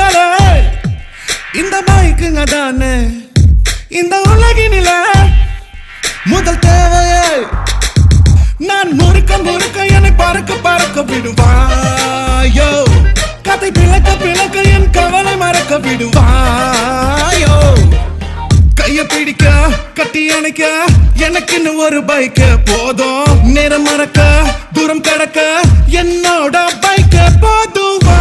வந்தாலே இந்த பைக்குங்க தானே இந்த உலகினில முதல் தேவையே நான் முறுக்க முறுக்க என்னை பறக்க பறக்க விடுவாயோ கதை பிளக்க பிளக்க என் கவலை மறக்க விடுவாயோ கைய பிடிக்க கட்டி அணைக்க எனக்குன்னு ஒரு பைக்க போதும் நேரம் மறக்க தூரம் கடக்க என்னோட பைக்க போதுவா